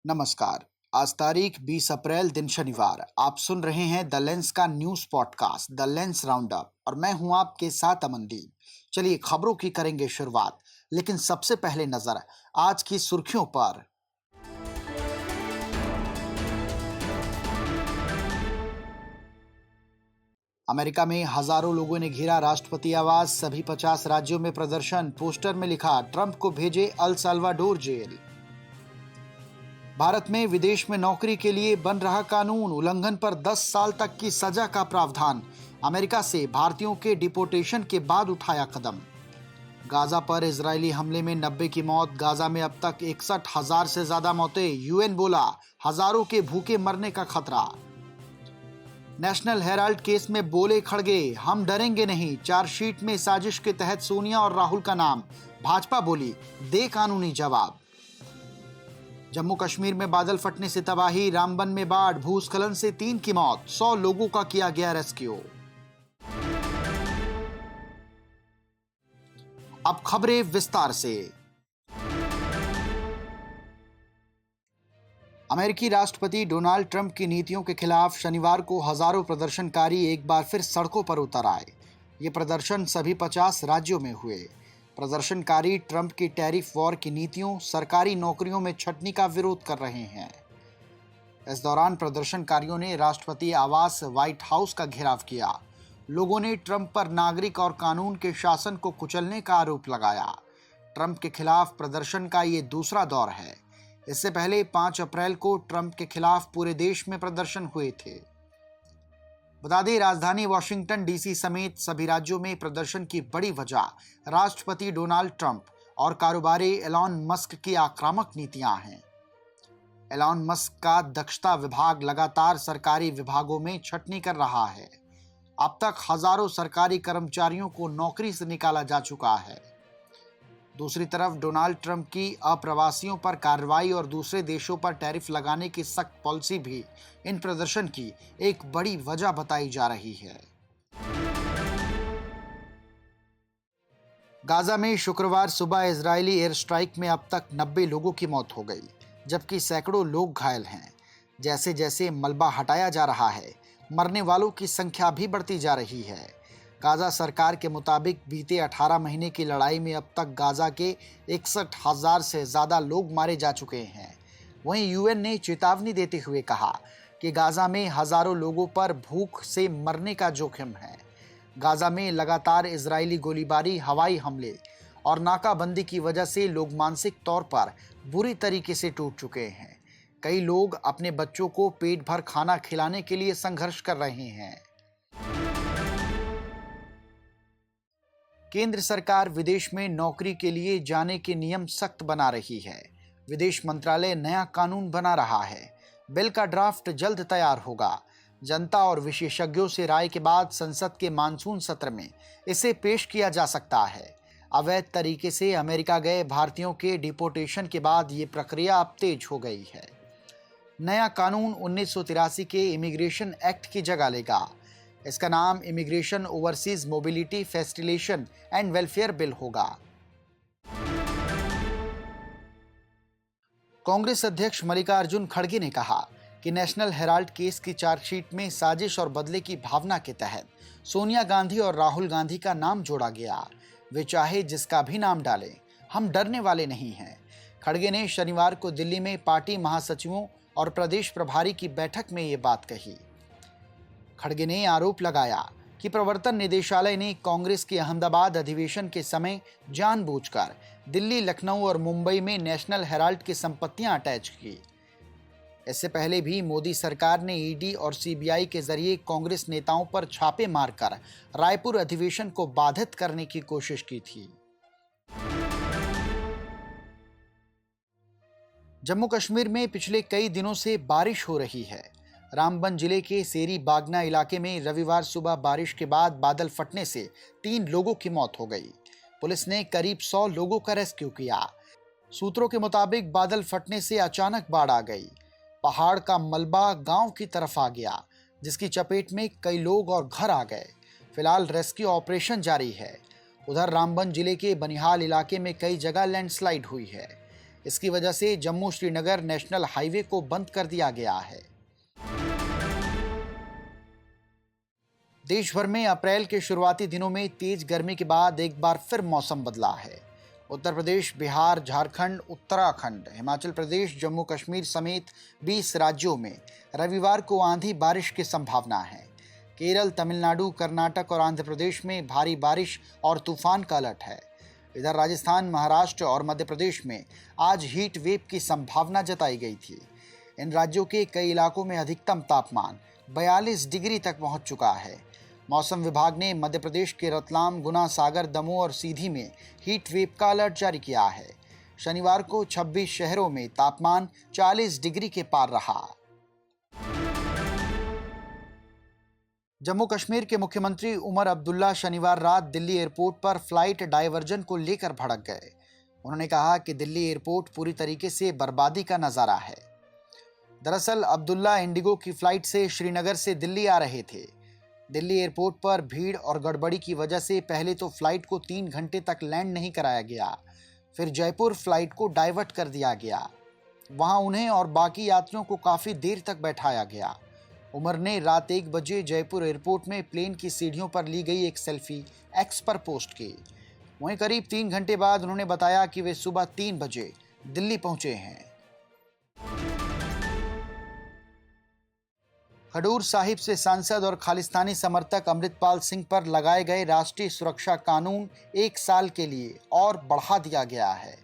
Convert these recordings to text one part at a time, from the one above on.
नमस्कार। आज तारीख 20 अप्रैल दिन शनिवार। आप सुन रहे हैं द लेंस का news podcast the lens round up और मैं हूं आपके साथ अमनदीप। चलिए खबरों की करेंगे शुरुआत, लेकिन सबसे पहले नजर आज की सुर्खियों पर। अमेरिका में हजारों लोगों ने घेरा राष्ट्रपति आवास, सभी 50 राज्यों में प्रदर्शन। पोस्टर में लिखा, ट्रंप को भेजे अल साल्वाडोर जेल। भारत में विदेश में नौकरी के लिए बन रहा कानून, उल्लंघन पर 10 साल तक की सजा का प्रावधान। अमेरिका से भारतीयों के डिपोटेशन के बाद उठाया कदम। गाजा पर इजरायली हमले में 90 की मौत, गाजा में अब तक 61,000 से ज्यादा मौतें। यूएन बोला, हजारों के भूखे मरने का खतरा। नेशनल हेराल्ड केस में बोले खड़गे, हम डरेंगे नहीं। चार्जशीट में साजिश के तहत सोनिया और राहुल का नाम। भाजपा बोली, दे कानूनी जवाब। जम्मू कश्मीर में बादल फटने से तबाही, रामबन में बाढ़, भूस्खलन से 3 की मौत, 100 लोगों का किया गया रेस्क्यू। अब खबरें विस्तार से। अमेरिकी राष्ट्रपति डोनाल्ड ट्रंप की नीतियों के खिलाफ शनिवार को हजारों प्रदर्शनकारी एक बार फिर सड़कों पर उतर आए। ये प्रदर्शन सभी 50 राज्यों में हुए। प्रदर्शनकारी ट्रंप की टैरिफ वॉर की नीतियों, सरकारी नौकरियों में छंटनी का विरोध कर रहे हैं। इस दौरान प्रदर्शनकारियों ने राष्ट्रपति आवास व्हाइट हाउस का घेराव किया। लोगों ने ट्रंप पर नागरिक और कानून के शासन को कुचलने का आरोप लगाया। ट्रंप के खिलाफ प्रदर्शन का ये दूसरा दौर है। इससे पहले 5 अप्रैल को ट्रंप के खिलाफ पूरे देश में प्रदर्शन हुए थे। बता दें, राजधानी वॉशिंगटन डीसी समेत सभी राज्यों में प्रदर्शन की बड़ी वजह राष्ट्रपति डोनाल्ड ट्रंप और कारोबारी एलॉन मस्क की आक्रामक नीतियां हैं। एलॉन मस्क का दक्षता विभाग लगातार सरकारी विभागों में छटनी कर रहा है। अब तक हजारों सरकारी कर्मचारियों को नौकरी से निकाला जा चुका है। दूसरी तरफ डोनाल्ड ट्रंप की अप्रवासियों पर कार्रवाई और दूसरे देशों पर टैरिफ लगाने की सख्त पॉलिसी भी इन प्रदर्शन की एक बड़ी वजह बताई जा रही है। गाजा में शुक्रवार सुबह इजरायली एयर स्ट्राइक में अब तक 90 लोगों की मौत हो गई, जबकि सैकड़ों लोग घायल हैं। जैसे जैसे मलबा हटाया जा रहा है, मरने वालों की संख्या भी बढ़ती जा रही है। गाजा सरकार के मुताबिक बीते 18 महीने की लड़ाई में अब तक गाजा के 61,000 से ज़्यादा लोग मारे जा चुके हैं। वहीं यूएन ने चेतावनी देते हुए कहा कि गाजा में हजारों लोगों पर भूख से मरने का जोखिम है। गाजा में लगातार इजरायली गोलीबारी, हवाई हमले और नाकाबंदी की वजह से लोग मानसिक तौर पर बुरी तरीके से टूट चुके हैं। कई लोग अपने बच्चों को पेट भर खाना खिलाने के लिए संघर्ष कर रहे हैं। केंद्र सरकार विदेश में नौकरी के लिए जाने के नियम सख्त बना रही है। विदेश मंत्रालय नया कानून बना रहा है। बिल का ड्राफ्ट जल्द तैयार होगा। जनता और विशेषज्ञों से राय के बाद संसद के मानसून सत्र में इसे पेश किया जा सकता है। अवैध तरीके से अमेरिका गए भारतीयों के डिपोटेशन के बाद ये प्रक्रिया अब तेज हो गई है। नया कानून 1983 के इमिग्रेशन एक्ट की जगह लेगा। इसका नाम immigration overseas mobility facilitation and welfare bill होगा। कांग्रेस अध्यक्ष मल्लिकार्जुन खड़गे ने कहा कि नेशनल हेराल्ड केस की चार्जशीट में साजिश और बदले की भावना के तहत सोनिया गांधी और राहुल गांधी का नाम जोड़ा गया। वे चाहे जिसका भी नाम डालें, हम डरने वाले नहीं हैं। खड़गे ने शनिवार को दिल्ली में पार्टी महासचिवों और प्रदेश प्रभारी की बैठक में ये बात कही। खड़गे ने आरोप लगाया कि प्रवर्तन निदेशालय ने कांग्रेस के अहमदाबाद अधिवेशन के समय जानबूझकर दिल्ली, लखनऊ और मुंबई में नेशनल हेराल्ड की संपत्तियां अटैच की। इससे पहले भी मोदी सरकार ने ईडी और सीबीआई के जरिए कांग्रेस नेताओं पर छापे मारकर रायपुर अधिवेशन को बाधित करने की कोशिश की थी। जम्मू कश्मीर में पिछले कई दिनों से बारिश हो रही है। रामबन जिले के सेरी बागना इलाके में रविवार सुबह बारिश के बाद बादल फटने से 3 लोगों की मौत हो गई। पुलिस ने करीब 100 लोगों का रेस्क्यू किया। सूत्रों के मुताबिक बादल फटने से अचानक बाढ़ आ गई। पहाड़ का मलबा गांव की तरफ आ गया, जिसकी चपेट में कई लोग और घर आ गए। फिलहाल रेस्क्यू ऑपरेशन जारी है। उधर रामबन जिले के बनिहाल इलाके में कई जगह लैंडस्लाइड हुई है। इसकी वजह से जम्मू श्रीनगर नेशनल हाईवे को बंद कर दिया गया है। देश भर में अप्रैल के शुरुआती दिनों में तेज गर्मी के बाद एक बार फिर मौसम बदला है। उत्तर प्रदेश, बिहार, झारखंड, उत्तराखंड, हिमाचल प्रदेश, जम्मू कश्मीर समेत 20 राज्यों में रविवार को आंधी बारिश की संभावना है। केरल, तमिलनाडु, कर्नाटक और आंध्र प्रदेश में भारी बारिश और तूफान का अलर्ट है। इधर राजस्थान, महाराष्ट्र और मध्य प्रदेश में आज हीट वेव की संभावना जताई गई थी। इन राज्यों के कई इलाकों में अधिकतम तापमान 42 डिग्री तक पहुंच चुका है। मौसम विभाग ने मध्य प्रदेश के रतलाम, गुना, सागर, दमोह और सीधी में हीट वेव का अलर्ट जारी किया है। शनिवार को 26 शहरों में तापमान 40 डिग्री के पार रहा। जम्मू कश्मीर के मुख्यमंत्री उमर अब्दुल्ला शनिवार रात दिल्ली एयरपोर्ट पर फ्लाइट डायवर्जन को लेकर भड़क गए। उन्होंने कहा कि दिल्ली एयरपोर्ट पूरी तरीके से बर्बादी का नजारा है। दरअसल अब्दुल्ला इंडिगो की फ्लाइट से श्रीनगर से दिल्ली आ रहे थे। दिल्ली एयरपोर्ट पर भीड़ और गड़बड़ी की वजह से पहले तो फ्लाइट को 3 घंटे तक लैंड नहीं कराया गया, फिर जयपुर फ्लाइट को डाइवर्ट कर दिया गया। वहां उन्हें और बाकी यात्रियों को काफ़ी देर तक बैठाया गया। उमर ने रात 1 बजे जयपुर एयरपोर्ट में प्लेन की सीढ़ियों पर ली गई एक सेल्फी एक्स पर पोस्ट की। वहीं करीब 3 घंटे बाद उन्होंने बताया कि वे सुबह 3 बजे दिल्ली पहुंचे हैं। खडूर साहिब से सांसद और खालिस्तानी समर्थक अमृतपाल सिंह पर लगाए गए राष्ट्रीय सुरक्षा कानून 1 साल के लिए और बढ़ा दिया गया है।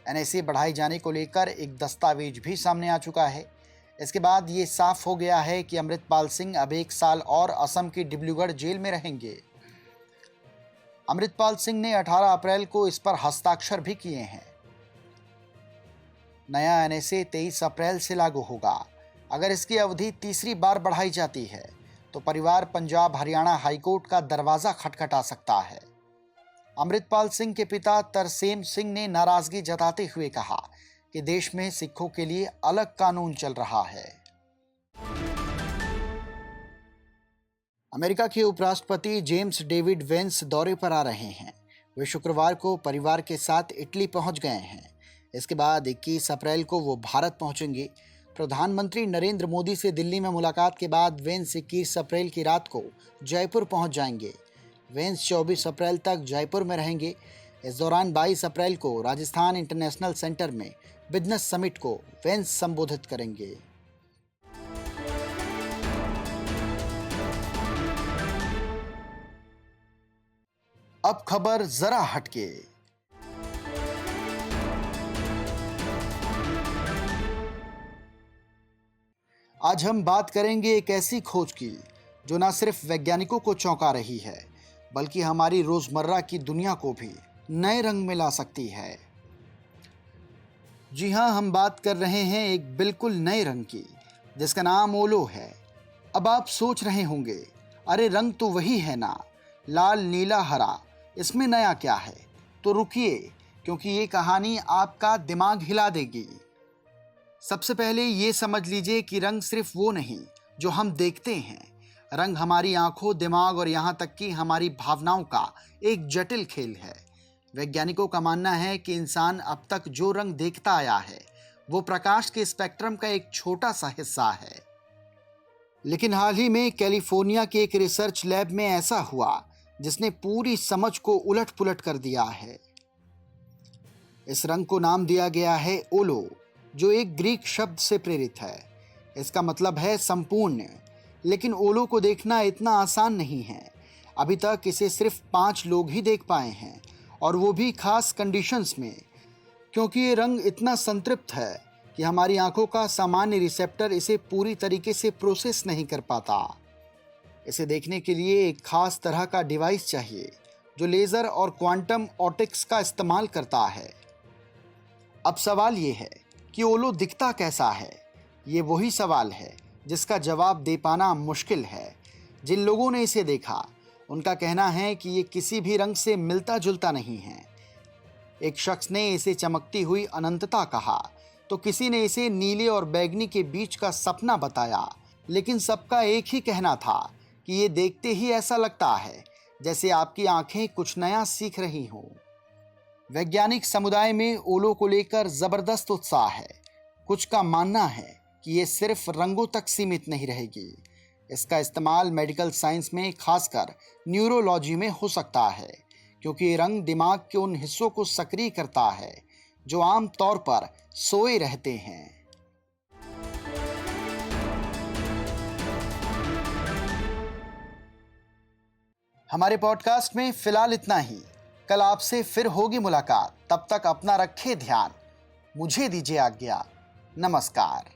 एनएसए बढ़ाए जाने को लेकर एक दस्तावेज भी सामने आ चुका है। इसके बाद ये साफ हो गया है कि अमृतपाल सिंह अब 1 साल और असम की डिब्रूगढ़ जेल में रहेंगे। अमृतपाल सिंह ने 18 अप्रैल को इस पर हस्ताक्षर भी किए हैं। नया एनएसए 23 अप्रैल से लागू होगा। अगर इसकी अवधि तीसरी बार बढ़ाई जाती है तो परिवार पंजाब हरियाणा हाईकोर्ट का दरवाजा खटखटा सकता है। अमृतपाल सिंह के पिता तरसेम सिंह ने नाराजगी जताते हुए कहा कि देश में सिखों के लिए अलग कानून चल रहा है। अमेरिका के उपराष्ट्रपति जेम्स डेविड वेंस दौरे पर आ रहे हैं। वे शुक्रवार को परिवार के साथ इटली पहुंच गए हैं। इसके बाद 21 अप्रैल को वो भारत पहुंचेंगे। प्रधानमंत्री नरेंद्र मोदी से दिल्ली में मुलाकात के बाद वेंस 21 अप्रैल की रात को जयपुर पहुंच जाएंगे। वेंस 24 अप्रैल तक जयपुर में रहेंगे। इस दौरान 22 अप्रैल को राजस्थान इंटरनेशनल सेंटर में बिजनेस समिट को वेंस संबोधित करेंगे। अब खबर जरा हटके। आज हम बात करेंगे एक ऐसी खोज की जो न सिर्फ वैज्ञानिकों को चौंका रही है बल्कि हमारी रोजमर्रा की दुनिया को भी नए रंग में ला सकती है। जी हां, हम बात कर रहे हैं एक बिल्कुल नए रंग की जिसका नाम ओलो है। अब आप सोच रहे होंगे, अरे रंग तो वही है ना, लाल, नीला, हरा, इसमें नया क्या है? तो रुकिए, क्योंकि ये कहानी आपका दिमाग हिला देगी। सबसे पहले ये समझ लीजिए कि रंग सिर्फ वो नहीं जो हम देखते हैं। रंग हमारी आंखों, दिमाग और यहाँ तक कि हमारी भावनाओं का एक जटिल खेल है। वैज्ञानिकों का मानना है कि इंसान अब तक जो रंग देखता आया है वो प्रकाश के स्पेक्ट्रम का एक छोटा सा हिस्सा है। लेकिन हाल ही में कैलिफोर्निया के एक रिसर्च लैब में ऐसा हुआ जिसने पूरी समझ को उलट पुलट कर दिया है। इस रंग को नाम दिया गया है ओलो, जो एक ग्रीक शब्द से प्रेरित है। इसका मतलब है संपूर्ण। लेकिन ओलो को देखना इतना आसान नहीं है। अभी तक इसे सिर्फ 5 लोग ही देख पाए हैं, और वो भी खास कंडीशंस में, क्योंकि ये रंग इतना संतृप्त है कि हमारी आंखों का सामान्य रिसेप्टर इसे पूरी तरीके से प्रोसेस नहीं कर पाता। इसे देखने के लिए एक खास तरह का डिवाइस चाहिए जो लेज़र और क्वांटम ऑप्टिक्स का इस्तेमाल करता है। अब सवाल ये है कि ओलो दिखता कैसा है? ये वही सवाल है जिसका जवाब दे पाना मुश्किल है। जिन लोगों ने इसे देखा उनका कहना है कि ये किसी भी रंग से मिलता जुलता नहीं है। एक शख्स ने इसे चमकती हुई अनंतता कहा, तो किसी ने इसे नीले और बैगनी के बीच का सपना बताया। लेकिन सबका एक ही कहना था कि ये देखते ही ऐसा लगता है जैसे आपकी आंखें कुछ नया सीख रही हों। वैज्ञानिक समुदाय में ओलो को लेकर जबरदस्त उत्साह है। कुछ का मानना है कि ये सिर्फ रंगों तक सीमित नहीं रहेगी। इसका इस्तेमाल मेडिकल साइंस में, खासकर न्यूरोलॉजी में हो सकता है, क्योंकि ये रंग दिमाग के उन हिस्सों को सक्रिय करता है जो आम तौर पर सोए रहते हैं। हमारे पॉडकास्ट में फिलहाल इतना ही। कल आपसे फिर होगी मुलाकात। तब तक अपना रखें ध्यान। मुझे दीजिए आज्ञा। नमस्कार।